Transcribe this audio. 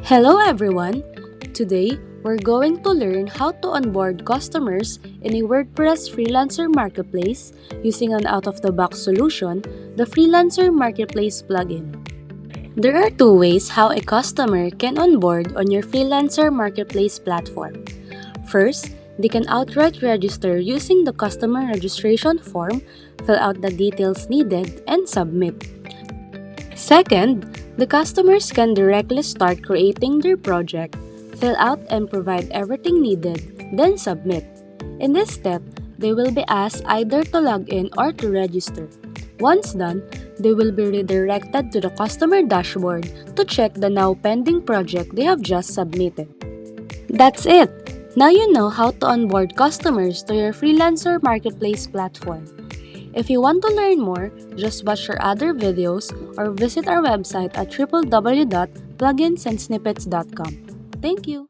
Hello everyone! Today, we're going to learn how to onboard customers in a WordPress Freelancer Marketplace using an out-of-the-box solution, the Freelancer Marketplace Plugin. There are two ways how a customer can onboard on your Freelancer Marketplace platform. First, they can outright register using the customer registration form, fill out the details needed, and submit. Second, the customers can directly start creating their project, fill out and provide everything needed, then submit. In this step, they will be asked either to log in or to register. Once done, they will be redirected to the customer dashboard to check the now pending project they have just submitted. That's it! Now you know how to onboard customers to your Freelancer Marketplace platform. If you want to learn more, just watch our other videos or visit our website at www.pluginsandsnippets.com. Thank you!